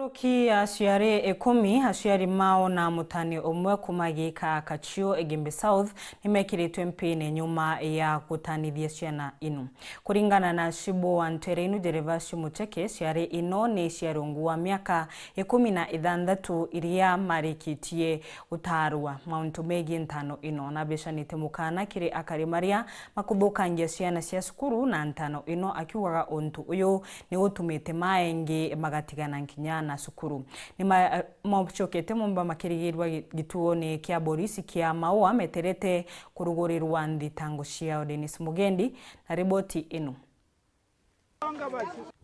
Ngaruki aciari 10 aciari mao na mutani umwe kumagika Kachio Igembe South nimekiritwe mpini nyuma ya kutanithia ciana ino. Kuringana na Shibo wa Ntereinu Derevasio Mucheke, ciari ino ni ciarungu wa miaka 16 iria marikitie utarua mauntu megi ntano ino na beshanite mukana kiri akari maria makubukangia ciana cia sukuru na ntano ino akiugaga untu uyu ni utumite maengi magatigana nkinya na sukuru. Ni mauchokete mumba makirigirwa gituoni kia borisi kia Maua meterete kurugurirwa nditango ciao. Dennis Mugendi na riboti ino.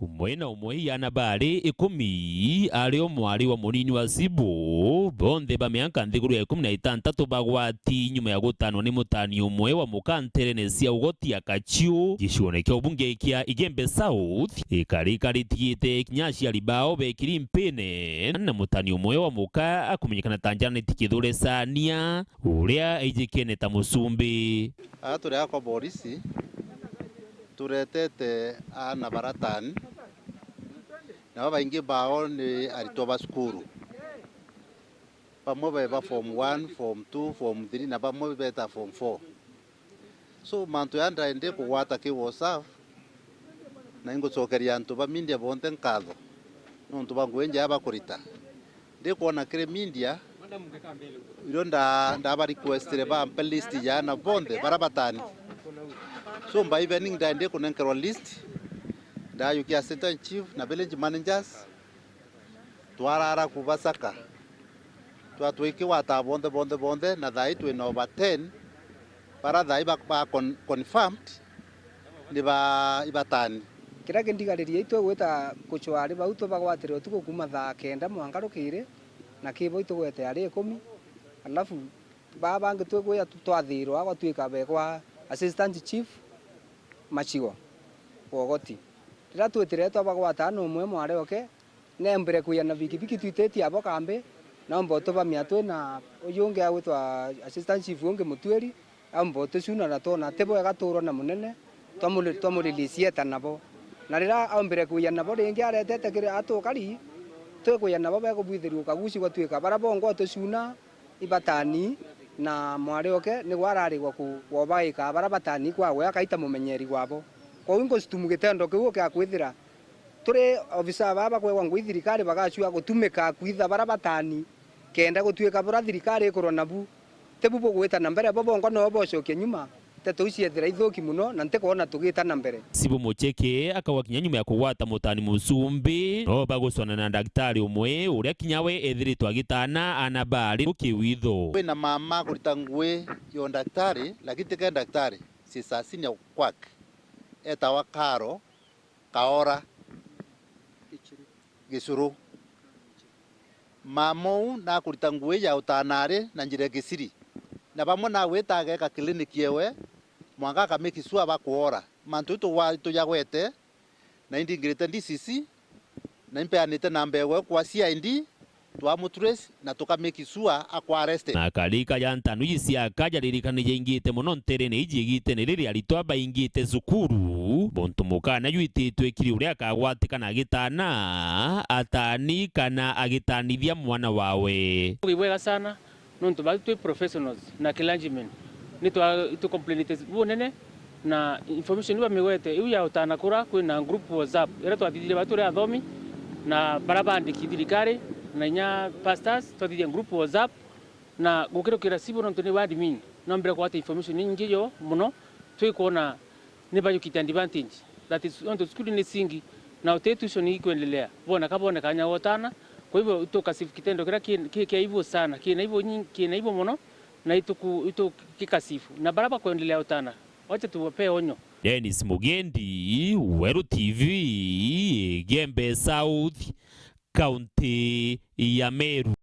Umwe na umwe yana bari 10 ari omwari wa munini wa Shibo bonde ba miaka nthiguru ya 16 bagwati nyuma ya gutanwa ni mutani umwe wa mukantere necia ugoti ya Kachio gicione kya ubunge kia Igembe South ikarikaritie kinyaci alibao bekiri mpene na mutani umwe wa muka akumenyekana tanjana tikithure Sania uria ejikene ta musumbi aturi akwa borisi turetete ana baratani na baingi bao ni aritoba skuru pamwe ba form 1 form 2 form 3 na pamwe beta form 4 so mantu yanda ende kuwata ki WhatsApp na ingo sokeria antu ba mindia bonte nkadho nontu bangwenje abakurita ndi kuona kire mindia iro nda ba request re ba list ya na bonde barabatani so by evening ndande kunenkerwa list nda yuki assistant chief na village managers twarara kubasaka twatwiki wata bonde na thai twi no over 10 para thai ba confirmed ni ba ibatani kira kendigaririe itwe gwita kuchwari bauto bagwatire utuko kuma thaa 9 mwangarukire na kibo itugwete ari 10 alafu baba ngitwe gwa twathirwa agwatwika begwa assistant chief Machigo wogoti rira twetire twabagwata no umwe mware oke nembere kuyana bikibiki twiteti abo kambe na mboto ba miatwe na uyunge agwitwa assistant chief unge mutweri amboto cuna na tona tebo agaturo na munene twamulilisie tanabo na rira ambere kuyana bo ringi aretete kire atukari twekuyana bo begubwithiru kaguci gwatwika barabongo tucuna ibatani na mwari oke ni gwararigwa kuobaika barabatani kwawe akaita mumenyeri gwabo kwa wingo situmugitendo kiwo kya kwithira turi ofisa baba kwe wangu thirikari bagacua gutumika kwitha barabatani kenda gutwika bura thirikari koronabu tebubo gwita na mbere bobongo no bocoke nyuma tetuciethira ithuki muno na ntekona tugita na mbere. Shibo Mucheke akawakinya nyuma ya kuwata mutani musumbi no baguswana na daktari umwe uria kinyawe ethiritwe agitana anabari ukiwitho na mama kurita ngwe yo daktari lakini teke daktari si sasini ya kwak eta wakaro kaora gisuru mamo na kurita ngwe ya utanare na njire gisiri na bamwe na wetaga ka kliniki yewe mwanga kameki sua bakuora mantu to wa to yagwete na indi ngirete DCC na impeanite na mbewe kwa CID twamutrace na tukameki sua akwa arrested na kalika ya ntanu isi akaja ririkaniye ingite muno nterene ijigite ne riri aritwa baingite sukuru bontu mukana yuititwe kiri uria akagwatikana gitana atani kana agitanithia mwana wawe wega sana nonto batu professionals na clergymen tu complainite bonene na information iwa mewete iwa utana kura kwina group WhatsApp era twathithire batu ria athomi na barabandi kithirikari na nya pastors twathithie group WhatsApp na gukirukira Shibo nonto ni admin no mbere kwata information nyingi yo muno twikuona ni bayukita advantage that is on the school ni singi na utetuition ni kuendelea bona kabone kanya wotana. Kwa hivyo tukasifu kitendo kila hivyo sana kina hivyo muno na itu kikasifu na baraba kuendelea utana wacha tuwape onyo. Dennis Mugendi, Weru TV, Igembe South, County ya Meru.